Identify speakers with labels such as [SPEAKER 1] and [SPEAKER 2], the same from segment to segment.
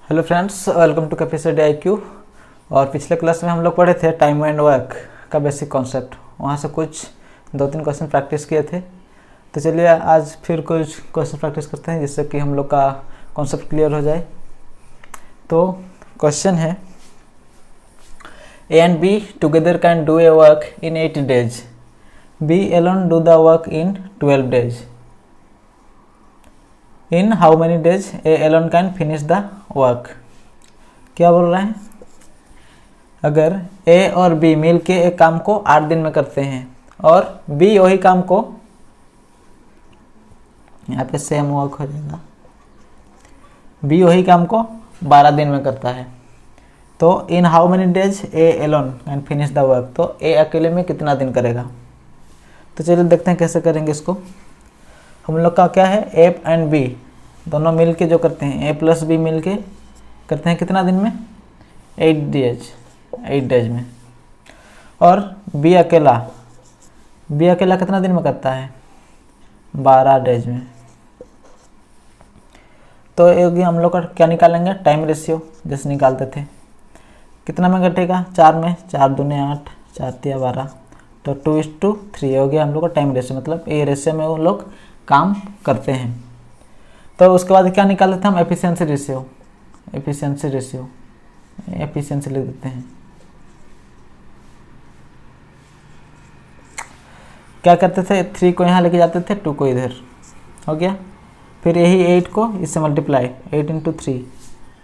[SPEAKER 1] Hello friends, welcome to cafe study IQ। और पिछले class में हम लोग पढ़े थे टाइम एंड वर्क का बेसिक कॉन्सेप्ट। वहाँ से कुछ 2-3 क्वेश्चन प्रैक्टिस किए थे। तो चलिए आज फिर कुछ क्वेश्चन प्रैक्टिस करते हैं जिससे कि हम लोग का कॉन्सेप्ट क्लियर हो जाए। तो क्वेश्चन है, A and B together can do a work in 8 days, B alone do the work in 12 days। In how many days A alone can finish the work. क्या बोल रहे हैं? अगर ए और बी मिल के एक काम को 8 दिन में करते हैं और बी वही काम को, यहाँ पे सेम वर्क हो जाएगा, बी वही काम को 12 दिन में करता है, तो in how many days A alone can finish the work. तो ए अकेले में कितना दिन करेगा? तो चलिए देखते हैं कैसे करेंगे इसको। हम लोग का क्या है, ए एंड बी दोनों मिल के जो करते हैं, ए प्लस बी मिल के करते हैं कितना दिन में? 8 डेज में। और बी अकेला कितना दिन में करता है? 12 डेज में। तो ये हम लोग का क्या निकालेंगे? टाइम रेशियो जैसे निकालते थे। कितना में घटेगा? 4 में, 4 दूने 8, 4 तिया 12, तो 2:3 हो गया हम लोग का टाइम रेशियो। मतलब ये रेशियो में वो लोग काम करते हैं। तो उसके बाद क्या निकालते थे हम? एफिशिएंसी लिख देते हैं। क्या करते थे? 3 को यहाँ लेके जाते थे, 2 को इधर, हो गया। फिर यही 8 को इससे मल्टीप्लाई, 8 × 3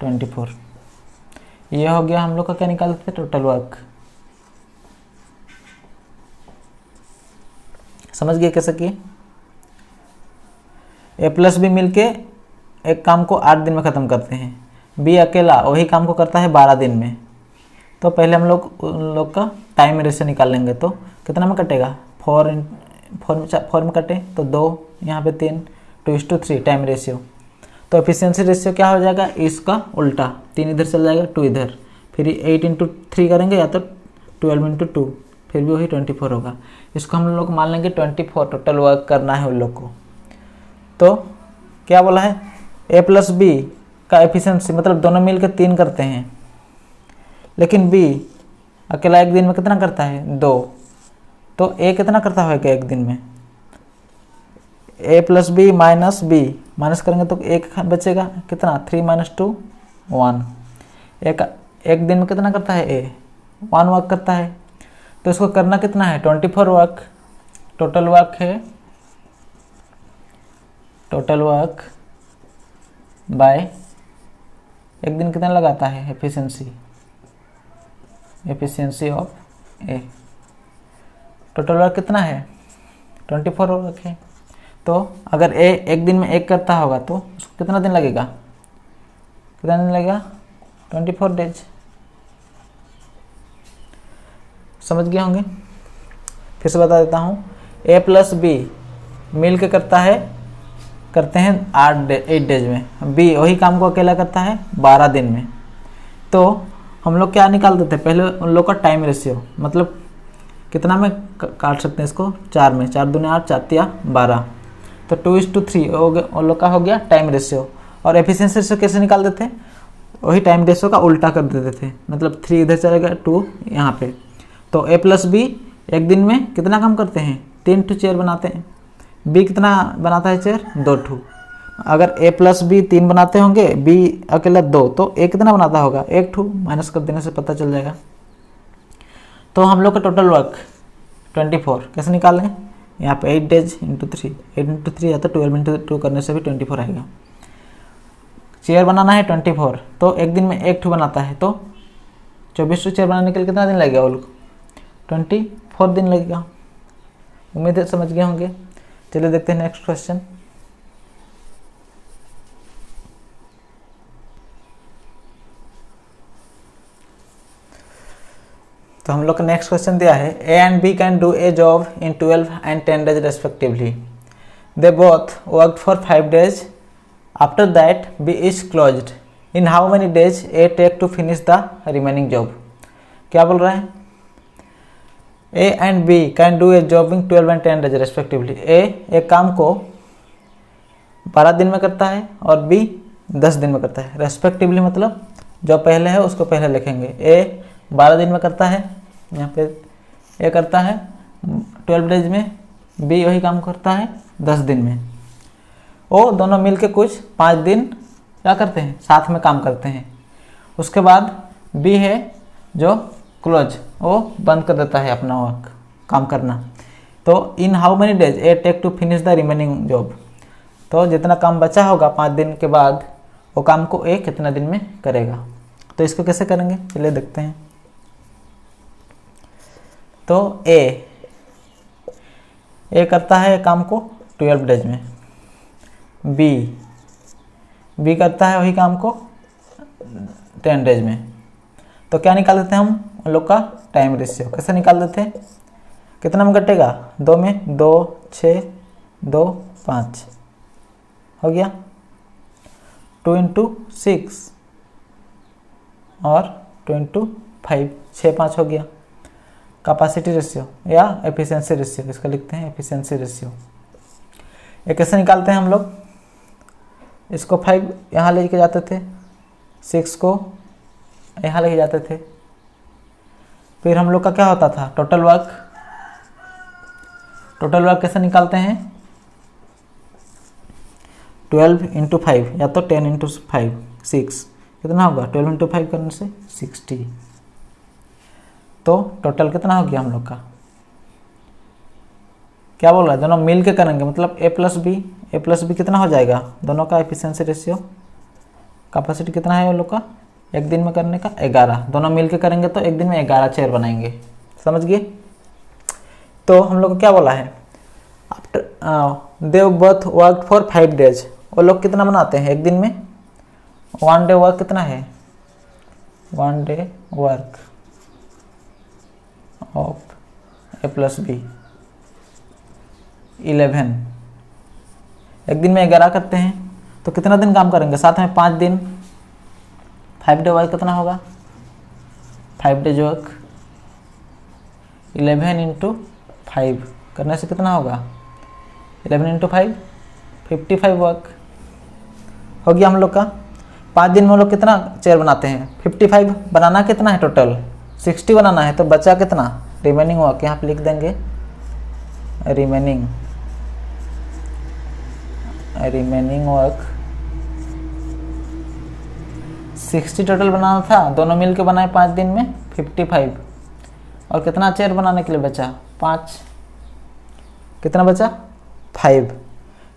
[SPEAKER 1] 24। ये हो गया हम लोग का क्या निकालते थे? Total work. समझ गए कैसे किए? ए प्लस बी मिल के एक काम को 8 दिन में ख़त्म करते हैं, बी अकेला वही काम को करता है 12 दिन में। तो पहले हम लोग का टाइम रेशियो निकाल लेंगे। तो कितना में कटेगा? 4 में कटे तो 2, यहाँ पे 3, 2:3 टाइम रेशियो। तो एफिशिएंसी रेशियो क्या हो जाएगा? इसका उल्टा, 3 इधर चल जाएगा, 2 इधर, फिर 8 × 3 करेंगे या तो 12 × 2, फिर भी वही 24 होगा। इसको हम लोग मान लेंगे 24 टोटल वर्क करना है उन लोग को। तो क्या बोला है? ए प्लस बी का एफिशिएंसी, मतलब दोनों मिलकर 3 करते हैं, लेकिन बी अकेला एक दिन में कितना करता है? 2। तो ए कितना करता होगा एक दिन में? A plus B minus B, minus करेंगे तो एक बचेगा, कितना? 3 - 2 1। एक दिन में कितना करता है? ए 1 वर्क करता है। तो इसको करना कितना है? 24 वर्क। टोटल वर्क बाय एक दिन कितना लगाता है? Efficiency of A. Total work कितना है? 24 वर्क है। तो अगर ए एक दिन में एक करता होगा तो उसको कितना दिन लगेगा? 24 डेज। समझ गए होंगे? फिर से बता देता हूँ। ए प्लस बी मिल के करते हैं 8 डेज में, बी वही काम को अकेला करता है 12 दिन में। तो हम लोग क्या निकाल देते हैं? पहले उन लोग का टाइम रेशियो, मतलब कितना में काट सकते हैं इसको? 4 में, 4 दूने 8, 4 तिया 12, तो 2:3 हो गया उन लोग का, हो गया टाइम रेशियो। और एफिशिएंसी रेशियो कैसे निकाल देते हैं? वही टाइम रेशियो का उल्टा कर देते थे, मतलब 3 इधर चलेगा, 2 यहाँ पे। तो ए प्लस बी एक दिन में कितना काम करते हैं? 3 चेयर बनाते हैं। बी कितना बनाता है चेयर? 2। अगर ए प्लस बी 3 बनाते होंगे, बी अकेला 2, तो ए कितना बनाता होगा? 1, माइनस कर देने से पता चल जाएगा। तो हम लोग का टोटल वर्क 24 कैसे निकालें? यहाँ पे 8 डेज × 3, 8 × 3 या तो 12 × 2 करने से भी 24 आएगा। चेयर बनाना है 24, तो एक दिन में 1 बनाता है, तो 24 चेयर बनाने के लिए कितना दिन लगेगा? वो लोग 24 दिन लगेगा। उम्मीद है समझ गए होंगे। चलिए देखते हैं नेक्स्ट क्वेश्चन। तो हम लोग का नेक्स्ट क्वेश्चन दिया है, A and B can do a job in 12 and 10 days respectively. They both worked for 5 days। After that B is closed. In how many days A take to finish the remaining job. क्या बोल रहा है? A and B can do a job in 12 and 10 days respectively. A एक काम को 12 दिन में करता है और बी 10 दिन में करता है। रेस्पेक्टिवली मतलब जो पहले है उसको पहले लिखेंगे। ए 12 दिन में करता है, यहाँ पे ए करता है 12 डेज में, बी वही काम करता है 10 दिन में। वो दोनों मिलके कुछ 5 दिन क्या करते हैं, साथ में काम करते हैं। उसके बाद बी है जो क्लोज, वो बंद कर देता है अपना वर्क काम करना। तो in how many days A take to finish the remaining job, तो जितना काम बचा होगा 5 दिन के बाद वो काम को ए कितना दिन में करेगा। तो इसको कैसे करेंगे चलिए देखते हैं। तो ए करता है काम को 12 डेज में, बी करता है वही काम को 10 डेज में। तो क्या निकाल देते हैं हम उन लोग का टाइम रेशियो, कैसे निकाल देते हैं, कितना में कटेगा, 2 में 2 6 2 5 हो गया, 2 × 6 और 2 × 5 6 5 हो गया। कैपेसिटी रेशियो या एफिशिएंसी रेशियो, इसका लिखते हैं एफिशिएंसी रेशियो। ये कैसे निकालते हैं हम लोग, इसको 5 यहाँ लेके जाते थे, 6 को यहाँ लेके जाते थे, फिर हम लोग का क्या होता था टोटल वर्क कैसे निकालते हैं, 12 × 5 या तो 10 × 5 6 कितना होगा, 12 × 5 करने से 60। तो टोटल कितना हो गया हम लोग का, क्या बोल रहा है, दोनों मिल के करेंगे मतलब ए प्लस बी कितना हो जाएगा, दोनों का एफिशिएंसी रेशियो कैपेसिटी कितना है उन लोग का, एक दिन में करने का 11, दोनों मिल के करेंगे तो एक दिन में 11 चेयर बनाएंगे, समझ गए। तो हम लोग को क्या बोला है, after they both work for 5 days, वो लोग कितना बनाते हैं एक दिन में, 1 डे वर्क कितना है, 1 day work of A plus B 11, एक दिन में 11 करते हैं तो कितना दिन काम करेंगे, साथ में 5 दिन, 5 डे वर्क कितना होगा, 5 डेज वर्क 11 × 5 करने से कितना होगा, 11 × 5 55 वर्क हो गया हम लोग का। 5 दिन में हम लोग कितना चेयर बनाते हैं, 55 बनाना कितना है टोटल, 60 बनाना है, तो बचा कितना रिमेनिंग वर्क, यहाँ पे लिख देंगे रिमेनिंग वर्क 60 टोटल बनाना था, दोनों मिल के बनाए 5 दिन में 55, और कितना चेयर बनाने के लिए बचा 5, कितना बचा 5।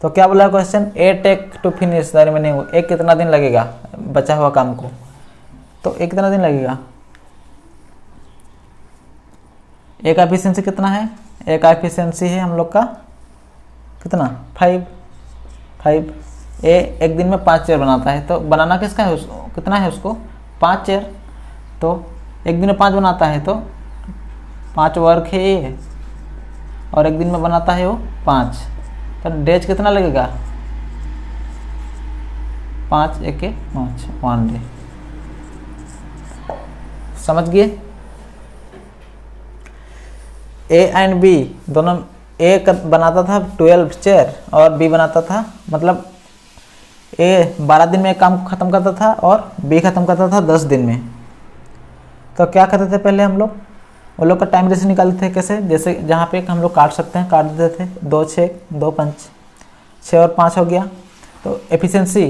[SPEAKER 1] तो क्या बोला question, A take to finish the remaining, एक कितना दिन लगेगा बचा हुआ काम को, तो एक कितना दिन लगेगा, ए का एफिशिएंसी कितना है, ए का एफिशिएंसी है हम लोग का कितना 5, ए एक दिन में 5 चेयर बनाता है, तो बनाना किसका है उसको, कितना है उसको 5 चेयर, तो एक दिन में 5 बनाता है तो 5 वर्क है ये, और एक दिन में बनाता है वो 5, तो डेज कितना लगेगा 5 × 5 1 डे, समझ गए। ए एंड बी दोनों, ए बनाता था 12 चेयर और बी बनाता था, मतलब ए 12 दिन में काम ख़त्म करता था और बी ख़त्म करता था 10 दिन में। तो क्या करते थे पहले हम लोग, वो लोग का टाइम रेशियो निकालते थे कैसे, जैसे जहाँ पे हम लोग काट सकते हैं काट देते थे, 2 6 2 5 6 और 5 हो गया। तो एफिशिएंसी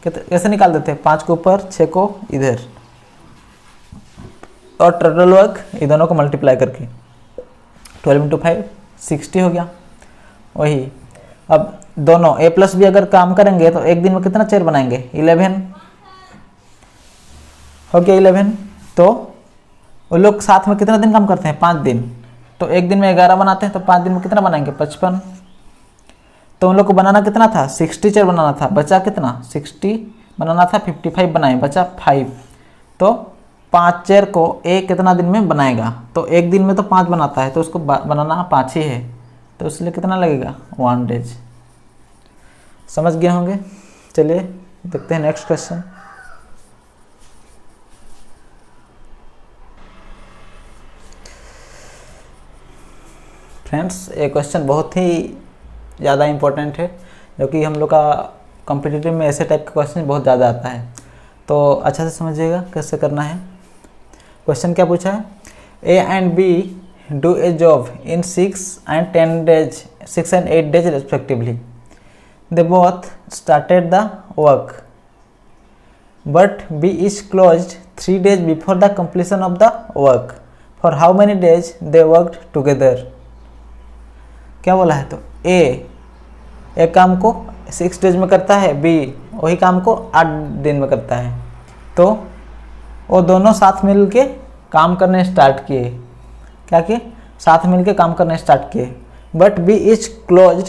[SPEAKER 1] कैसे निकाल देते हैं, 5 को ऊपर 6 को इधर, और टोटल वर्क ये दोनों को मल्टीप्लाई करके 12 × 5 60 हो गया। वही अब दोनों ए प्लस बी अगर काम करेंगे तो एक दिन में कितना चेयर बनाएंगे, 11 हो गया 11। तो वो लोग साथ में कितना दिन काम करते हैं, 5 दिन, तो एक दिन में 11 बनाते हैं, तो 5 दिन में कितना बनाएंगे 55। तो उन लोग को बनाना कितना था 60 चेयर बनाना था, बचा कितना 60 बनाना था, 55 बनाए, बचा 5। तो 5 चेयर को एक कितना दिन में बनाएगा, तो एक दिन में तो 5 बनाता है तो उसको बनाना 5 ही है, तो इसलिए कितना लगेगा 1 डेज, समझ गए होंगे। चलिए देखते हैं नेक्स्ट क्वेश्चन। फ्रेंड्स ये क्वेश्चन बहुत ही ज़्यादा इम्पोर्टेंट है, जो कि हम लोग का कॉम्पिटिटिव में ऐसे टाइप का क्वेश्चन बहुत ज़्यादा आता है, तो अच्छा से समझिएगा कैसे करना है। क्वेश्चन क्या पूछा है, A and B do a job in 6 and 8 days respectively. They both started the work, but B is closed 3 days before the completion of the work. For how many days they worked together? क्या बोला है, तो ए एक काम को 6 days में करता है, बी वही काम को 8 दिन में करता है, तो वो दोनों साथ मिल के काम करने स्टार्ट किए। क्या किए, साथ मिल के काम करने स्टार्ट किए। But B is closed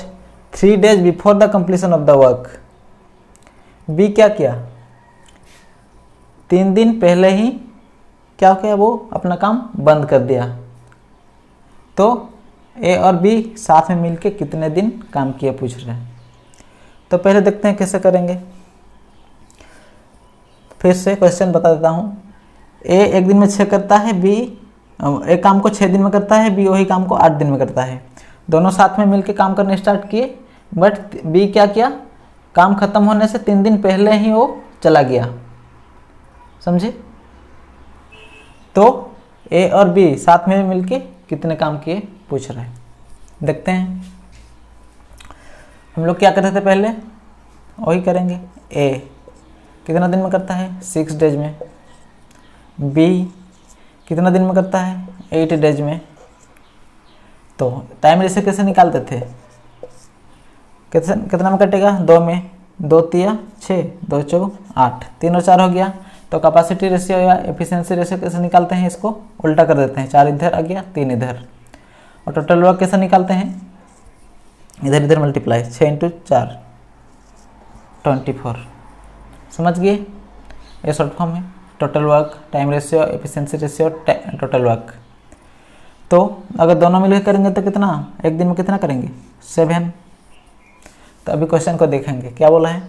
[SPEAKER 1] 3 days before the completion of the work. B क्या किया, 3 दिन पहले ही क्या किया, वो अपना काम बंद कर दिया। तो ए और बी साथ में मिलके कितने दिन काम किए पूछ रहे हैं। तो पहले देखते हैं कैसे करेंगे। फिर से क्वेश्चन बता देता हूँ। ए एक दिन में 6 करता है, बी एक काम को 6 दिन में करता है, बी वही काम को 8 दिन में करता है। दोनों साथ में मिलके काम करने स्टार्ट किए, बट बी क्या किया, काम खत्म होने से 3 दिन पहले ही वो चला गया। समझे, तो ए और बी साथ में मिलके कितने काम किए पूछ रहे हैं। देखते हैं हम लोग क्या करते थे पहले, वही करेंगे। ए कितना दिन में करता है, 6 days में। बी कितना दिन में करता है, 8 days में। तो टाइम रेशियो कैसे निकालते थे, कितना में कटेगा, 2 में, 2 तिया 6, 2 चौ 8, 3 और 4 हो गया। तो कैपेसिटी रेशियो या एफिशिएंसी रेशियो कैसे निकालते हैं, इसको उल्टा कर देते हैं, 4 इधर आ गया, 3 इधर। और टोटल वर्क कैसे निकालते हैं, इधर इधर मल्टीप्लाई, 6 × 4 24। समझ गए, ये शॉर्ट फॉर्म है total work, time ratio, efficiency ratio, total work. तो अगर दोनों मिलकर करेंगे तो कितना, एक दिन में कितना करेंगे, 7। तो अभी क्वेश्चन को देखेंगे क्या बोला है।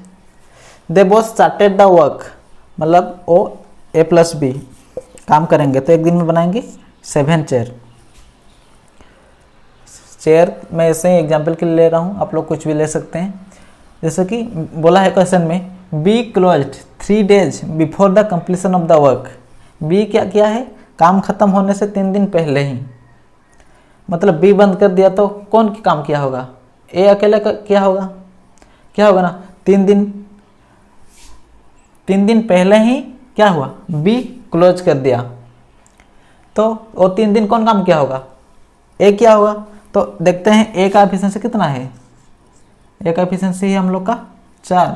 [SPEAKER 1] They both started the work, मतलब ओ ए प्लस बी काम करेंगे तो एक दिन में बनाएंगे 7 चेयर। चेयर मैं ऐसे ही एग्जाम्पल के लिए ले रहा हूँ, आप लोग कुछ भी ले सकते हैं। जैसे कि बोला है क्वेश्चन में, B closed 3 days before the completion of the work. B क्या किया है, काम खत्म होने से 3 दिन पहले ही, मतलब बी बंद कर दिया। तो कौन काम किया होगा, ए अकेला किया होगा, क्या होगा ना, 3 दिन पहले ही क्या हुआ, बी क्लोज कर दिया। तो वो 3 दिन कौन काम किया होगा, ए किया होगा। तो देखते हैं ए का एफिशिएंसी कितना है, ए का एफिशिएंसी है हम लोग का 4।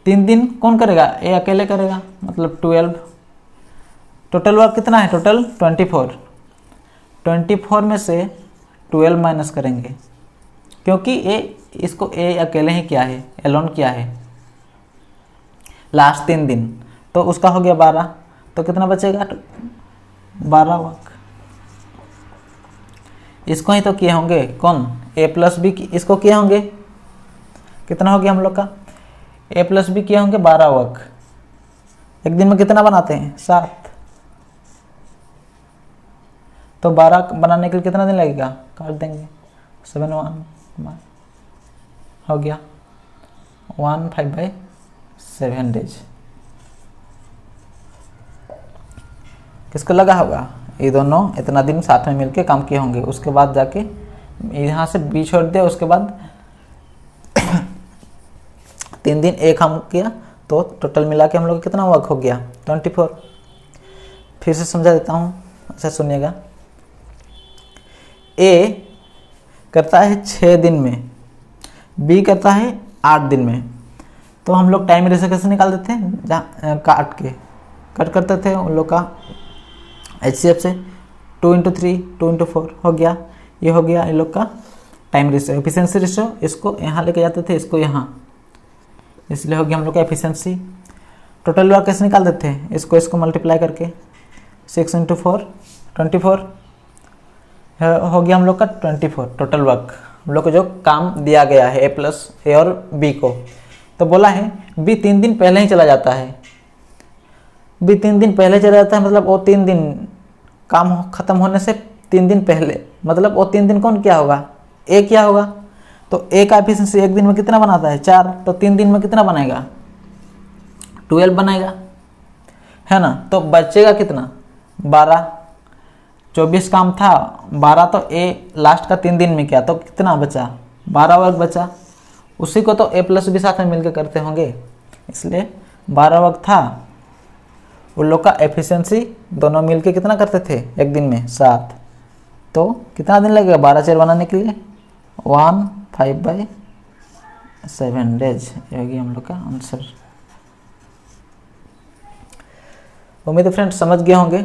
[SPEAKER 1] 3 दिन कौन करेगा, ए अकेले करेगा, मतलब 12। टोटल वर्क कितना है, टोटल 24। 24 में से 12 माइनस करेंगे, क्योंकि ए इसको ए अकेले ही किया है, एलोन किया है लास्ट 3 दिन। तो उसका हो गया 12, तो कितना बचेगा, 12 वर्क। इसको ही तो किए होंगे, कौन, ए प्लस बी, इसको किए होंगे। कितना हो गया हम लोग का, ए प्लस बी किए होंगे 12 वर्क। एक दिन में कितना बनाते हैं, 7। तो 12 बनाने के लिए कितना दिन लगेगा, काट देंगे, 7 1 हो गया 1/5/7 days। किसको लगा होगा, ये दोनों इतना दिन साथ में मिलके काम किए होंगे। उसके बाद जाके यहाँ से बी छोड़ दिया, उसके बाद 3 दिन एक काम किया, तो टोटल मिला के हम लोग कितना वर्क हो गया, 24। फिर से समझा देता हूँ, अच्छा सुनिएगा। ए करता है 6 दिन में, बी करता है 8 दिन में। तो हम लोग टाइम रेशियो कैसे निकाल देते हैं, जहाँ कट करते थे उन लोग का HCF से, 2 × 3 2 × 4 हो गया। ये हो गया इन लोग का टाइम रेशियो। एफिशिएंसी रेशियो इसको यहाँ लेके जाते थे, इसको यहाँ, इसलिए हो गया हम लोग का एफिशिएंसी। टोटल वर्क कैसे निकाल देते हैं, इसको मल्टीप्लाई करके, 6 × 4 24 हो गया हम लोग का 24 टोटल वर्क। हम लोग को जो काम दिया गया है ए और बी को, तो बोला है बी 3 दिन पहले ही चला जाता है। बी 3 दिन पहले चला जाता है, मतलब वो 3 दिन काम खत्म होने से 3 दिन पहले, मतलब वो 3 दिन कौन किया होगा, ए किया होगा। तो ए का एफिशिएंसी एक दिन में कितना बनाता है 4, तो 3 दिन में कितना बनाएगा 12 बनाएगा, है ना। तो बचेगा कितना 12, 24 काम था 12, तो ए लास्ट का 3 दिन में क्या, तो कितना बचा 12 वर्ग बचा। उसी को तो ए प्लस बी साथ में मिलकर करते होंगे, इसलिए 12 वर्ग था। उन लोग का एफिशिएंसी दोनों मिलके कितना करते थे एक दिन में 7, तो कितना दिन लगेगा 12 चेयर बनाने के लिए 15/7 डेज। ये होगी हम लोग का आंसर। उम्मीद है फ्रेंड्स समझ गए होंगे।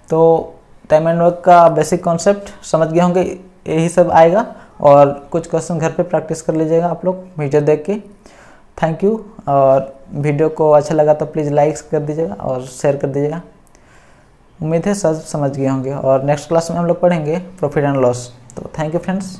[SPEAKER 1] तो टाइम एंड वर्क का बेसिक कॉन्सेप्ट समझ गए होंगे, यही सब आएगा। और कुछ क्वेश्चन घर पे प्रैक्टिस कर लीजिएगा आप लोग वीडियो देख के। Thank you. और वीडियो को अच्छा लगा तो प्लीज़ लाइक कर दीजिएगा और शेयर कर दीजिएगा। उम्मीद है सब समझ गए होंगे। और नेक्स्ट क्लास में हम लोग पढ़ेंगे प्रॉफिट एंड लॉस। तो थैंक यू फ्रेंड्स।